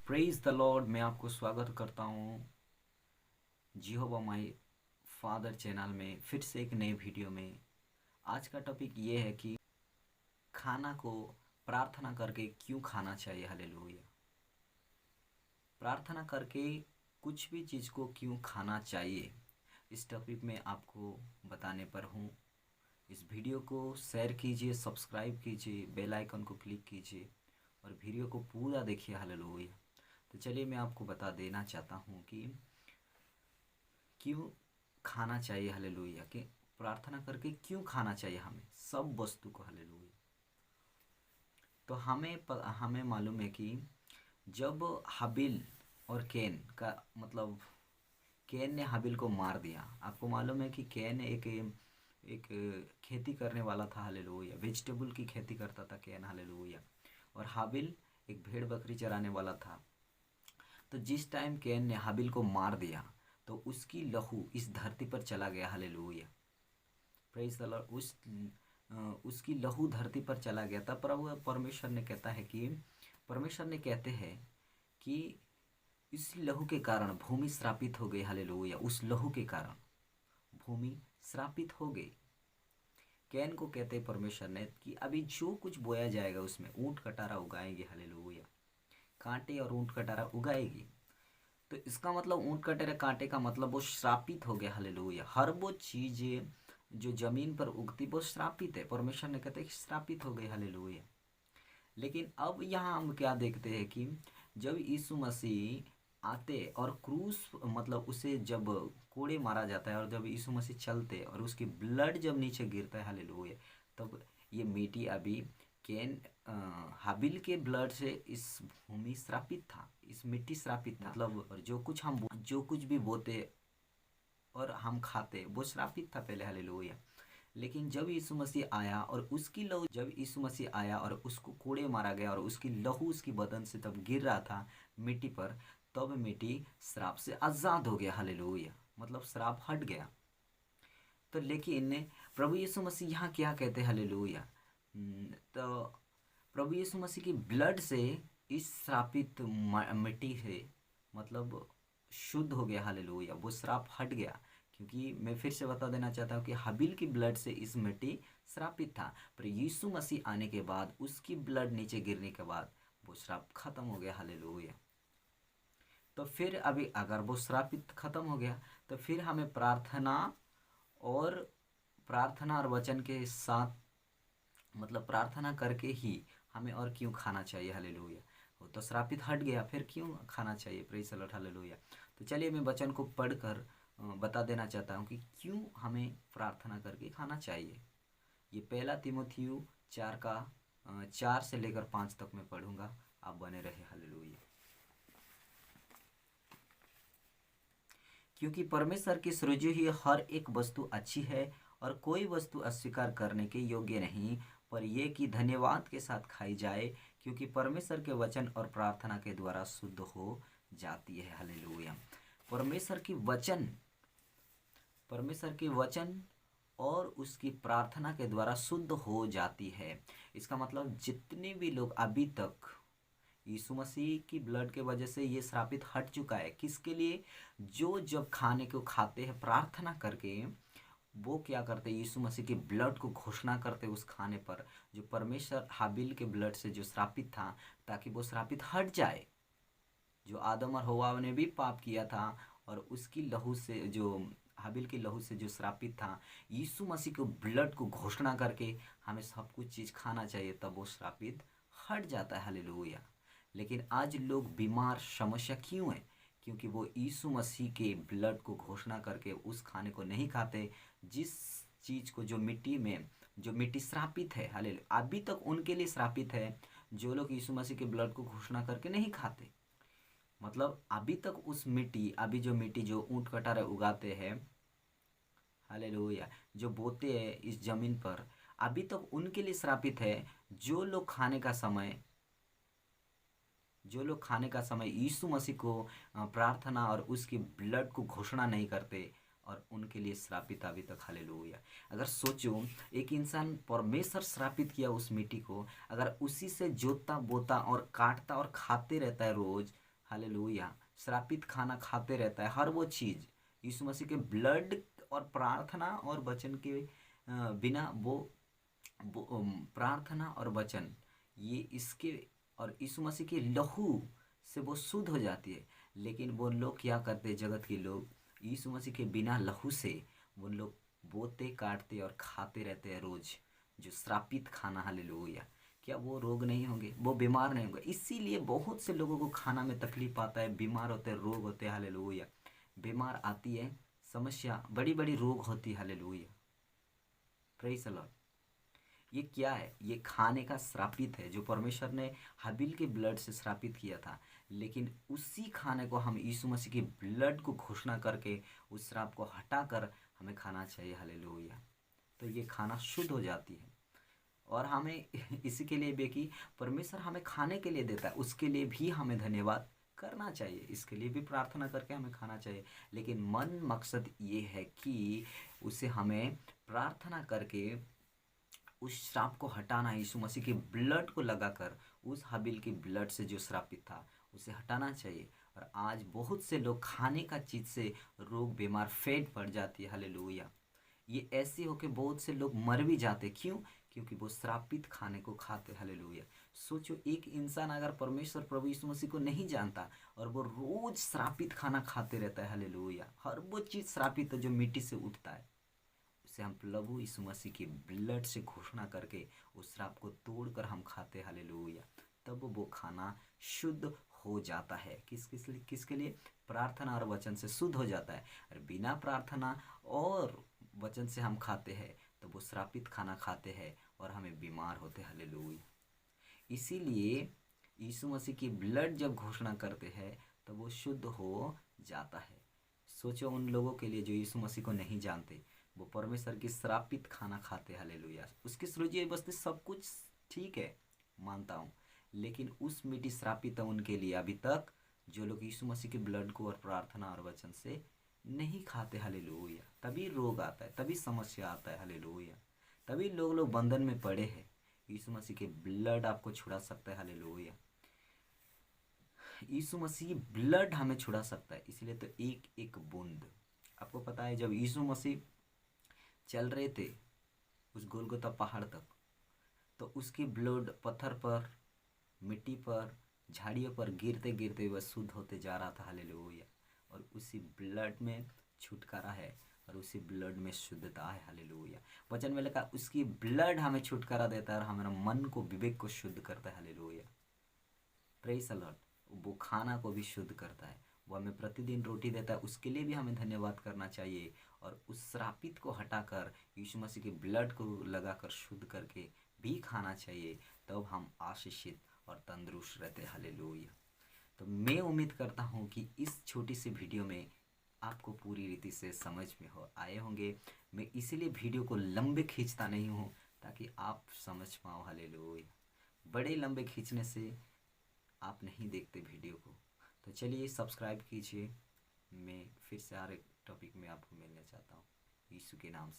Praise the Lord. मैं आपको स्वागत करता हूँ जिहोवा माय फादर चैनल में फिर से एक नए वीडियो में। आज का टॉपिक ये है कि खाना को प्रार्थना करके क्यों खाना चाहिए। हालेलुया। प्रार्थना करके कुछ भी चीज़ को क्यों खाना चाहिए, इस टॉपिक में आपको बताने पर हूँ। इस वीडियो को शेयर कीजिए, सब्सक्राइब कीजिए, बेल आइकन को क्लिक कीजिए और वीडियो को पूरा देखिए। हालेलुया। तो चलिए मैं आपको बता देना चाहता हूँ कि क्यों खाना चाहिए। हालेलुया। कि प्रार्थना करके क्यों खाना चाहिए हमें सब वस्तु को। हालेलुया। तो हमें मालूम है कि जब हाबिल और कैन का मतलब कैन ने हाबिल को मार दिया। आपको मालूम है कि कैन एक एक खेती करने वाला था। हालेलुया। वेजिटेबल की खेती करता था कैन। हालेलुया। और हाबिल एक भेड़ बकरी चराने वाला था। तो जिस टाइम कैन ने हाबिल को मार दिया तो उसकी लहू इस धरती पर चला गया। हालेलुया। Praise the Lord. उसकी लहू धरती पर चला गया था। प्रभु परमेश्वर ने कहता है कि परमेश्वर ने कहते हैं कि इस लहू के कारण भूमि श्रापित हो गई। हालेलुया। उस लहू के कारण भूमि श्रापित हो गई। कैन को कहते हैं परमेश्वर ने कि अभी जो कुछ बोया जाएगा उसमें ऊंट कटारा उगाएंगे। हालेलुया। कांटे और ऊंट कटारा उगाएगी। तो इसका मतलब ऊंट कटेरे कांटे का मतलब वो श्रापित हो गया। हालेलुया। हर वो चीज जो जमीन पर उगती वो श्रापित है। परमेश्वर ने कहते हैं कि श्रापित हो गई। हालेलुया। लेकिन अब यहाँ हम क्या देखते हैं कि जब यीशु मसीह आते और क्रूस मतलब उसे जब कोड़े मारा जाता है और जब यीशु मसीह चलते और उसकी ब्लड जब नीचे गिरता है। हालेलुया। तब ये मिट्टी अभी कैन हाबिल के ब्लड से इस भूमि श्रापित था, इस मिट्टी श्रापित था। मतलब और जो कुछ भी बोते और हम खाते वो श्रापित था पहले। हालेलुया। लेकिन जब यीशु मसीह आया और उसकी लहू जब यीशु मसीह आया और उसको कोड़े मारा गया और उसकी लहू उसकी बदन से तब गिर रहा था मिट्टी पर, तब मिट्टी श्राप से आज़ाद हो गया। हालेलुया। मतलब श्राप हट गया। तो लेकिन प्रभु यीशु मसीह यहाँ क्या कहते हैं। हालेलुया। तो प्रभु यीशु मसीह की ब्लड से इस श्रापित मिट्टी से मतलब शुद्ध हो गया। हालेलुया। वो श्राप हट गया। क्योंकि मैं फिर से बता देना चाहता हूँ कि हाबिल की ब्लड से इस मिट्टी श्रापित था, पर यीशु मसीह आने के बाद उसकी ब्लड नीचे गिरने के बाद वो श्राप खत्म हो गया। हालेलुया। तो फिर अभी अगर वो श्रापित खत्म हो गया तो फिर हमें और प्रार्थना और वचन के साथ मतलब प्रार्थना करके ही हमें और क्यों खाना चाहिए। हालेलुया। वो तो श्रापित हट गया, फिर क्यों खाना चाहिए। Praise the Lord. हालेलुया। तो चलिए मैं वचन को पढ़कर बता देना चाहता हूँ कि क्यों हमें प्रार्थना करके खाना चाहिए। ये पहला तीमुथियु 4 का 4 से लेकर 5 तक मैं पढ़ूंगा। आप बने रहे। हालेलुया। क्योंकि परमेश्वर की सृजी हुई हर एक वस्तु अच्छी है और कोई वस्तु अस्वीकार करने के योग्य नहीं, पर यह कि धन्यवाद के साथ खाई जाए, क्योंकि परमेश्वर के वचन और प्रार्थना के द्वारा शुद्ध हो जाती है। हालेलुया। परमेश्वर की वचन परमेश्वर की वचन और उसकी प्रार्थना के द्वारा शुद्ध हो जाती है। इसका मतलब जितने भी लोग अभी तक यीशु मसीह की ब्लड के वजह से ये श्रापित हट चुका है। किसके लिए? जो जब खाने को खाते हैं प्रार्थना करके, वो क्या करते? यीशु मसीह की ब्लड को घोषणा करते उस खाने पर, जो परमेश्वर हाबिल के ब्लड से जो श्रापित था, ताकि वो श्रापित हट जाए। जो आदम और हव्वा ने भी पाप किया था और उसकी लहू से जो हाबिल की लहू से जो श्रापित था, यीशु मसीह को ब्लड को घोषणा करके हमें सब कुछ चीज़ खाना चाहिए, तब वो श्रापित हट जाता है। हालेलुया। लेकिन आज लोग बीमार समस्या क्यों है? क्योंकि वो यीशु मसीह के ब्लड को घोषणा करके उस खाने को नहीं खाते, जिस चीज़ को जो मिट्टी श्रापित है। हालेलुया। अभी तक उनके लिए श्रापित है जो लोग यीशु मसीह के ब्लड को घोषणा करके नहीं खाते। मतलब अभी तक अभी जो मिट्टी जो ऊंट कटारे उगाते हैं, हालेलुया, जो बोते हैं इस जमीन पर, अभी तक उनके लिए श्रापित है। जो लोग खाने का समय यीशु मसीह को प्रार्थना और उसकी ब्लड को घोषणा नहीं करते, और उनके लिए श्रापित अभी तक। हालेलुया। अगर सोचो, एक इंसान परमेश्वर श्रापित किया उस मिट्टी को, अगर उसी से जोतता बोता और काटता और खाते रहता है रोज, हालेलुया, श्रापित खाना खाते रहता है। हर वो चीज़ यीशु मसीह के ब्लड और प्रार्थना और वचन के बिना वो प्रार्थना और वचन ये इसके और यीशु मसीह के लहू से वो शुद्ध हो जाती है। लेकिन वो लोग क्या करते हैं, जगत के लोग यीशु मसीह के बिना लहू से वो लोग बोते काटते और खाते रहते हैं रोज, जो श्रापित खाना। हालेलुया, क्या वो रोग नहीं होंगे, वो बीमार नहीं होंगे? इसीलिए बहुत से लोगों को खाना में तकलीफ आता है, बीमार होते हैं, रोग होते हैं। हालेलुया, बीमार आती है, समस्या, बड़ी बड़ी रोग होती है। Hallelujah, praise the Lord. ये क्या है? ये खाने का श्रापित है, जो परमेश्वर ने हाबिल के ब्लड से श्रापित किया था। लेकिन उसी खाने को हम यीशु मसीह के ब्लड को घोषणा करके उस श्राप को हटाकर हमें खाना चाहिए। हालेलुया, तो ये खाना शुद्ध हो जाती है। और हमें इसी के लिए भी कि परमेश्वर हमें खाने के लिए देता है, उसके लिए भी हमें धन्यवाद करना चाहिए, इसके लिए भी प्रार्थना करके हमें खाना चाहिए। लेकिन मन मकसद ये है कि उसे हमें प्रार्थना करके उस श्राप को हटाना है। यीशु मसीह के ब्लड को लगाकर, उस हाबिल के ब्लड से जो श्रापित था उसे हटाना चाहिए। और आज बहुत से लोग खाने का चीज़ से रोग बीमार फेट पड़ जाती है। हालेलुया, ये ऐसे हो कि बहुत से लोग मर भी जाते। क्यों? क्योंकि वो श्रापित खाने को खाते। हालेलुया, सोचो, एक इंसान अगर परमेश्वर प्रभु यीशु मसीह को नहीं जानता और वो रोज श्रापित खाना खाते रहता है। हालेलुया, हर वो चीज़ श्रापित है जो मिट्टी से उठता है, उसे हम प्रभु यीशु मसीह के ब्लड से घोषणा करके उस श्राप को तोड़कर हम खाते। हालेलुया, तब वो खाना शुद्ध हो जाता है। किसके लिए? प्रार्थना और वचन से शुद्ध हो जाता है। और बिना प्रार्थना और वचन से हम खाते हैं तो वो श्रापित खाना खाते हैं और हमें बीमार होते। हालेलुया, इसीलिए यीशु मसीह की ब्लड जब घोषणा करते हैं तो वो शुद्ध हो जाता है। सोचो उन लोगों के लिए जो यीशु मसीह को नहीं जानते, वो परमेश्वर की श्रापित खाना खाते। हालेलुया, उसकी सृजी बस्ती सब कुछ ठीक है, मानता हूँ, लेकिन उस मिट्टी श्रापित है उनके लिए अभी तक, जो लोग यीशु मसीह के ब्लड को और प्रार्थना और वचन से नहीं खाते। हालेलुया, तभी रोग आता है, तभी समस्या आता है। हालेलुया, तभी लोग बंधन में पड़े हैं। यीशु मसीह के ब्लड आपको छुड़ा सकता है। हालेलुया, यीशु मसीह ब्लड हमें छुड़ा सकता है। इसलिए तो एक एक बूंद, आपको पता है जब यीशु मसीह चल रहे थे उस गोलगोता पहाड़ तक, तो उसकी ब्लड पत्थर पर, मिट्टी पर, झाड़ियों पर गिरते गिरते वह शुद्ध होते जा रहा था। हालेलुया, और उसी ब्लड में छुटकारा है और उसी ब्लड में शुद्धता है। हालेलुया, वचन में लिखा उसकी ब्लड हमें छुटकारा देता है और हमारा मन को, विवेक को शुद्ध करता है। हालेलुया, प्रेज़ द लॉर्ड, वो खाना को भी शुद्ध करता है, वो हमें प्रतिदिन रोटी देता है, उसके लिए भी हमें धन्यवाद करना चाहिए। और उस श्रापित को हटाकर यीशु मसीह के ब्लड को लगाकर शुद्ध करके भी खाना चाहिए, तब हम आशीषित और तंदुरुस्त रहते। हालेलुया, तो मैं उम्मीद करता हूँ कि इस छोटी सी वीडियो में आपको पूरी रीति से समझ में हो आए होंगे। मैं इसीलिए वीडियो को लंबे खींचता नहीं हूँ ताकि आप समझ पाओ। हालेलुया, बड़े लंबे खींचने से आप नहीं देखते वीडियो को। तो चलिए सब्सक्राइब कीजिए। मैं फिर से हर एक टॉपिक में आपको मिलना चाहता हूँ यीशु के नाम से।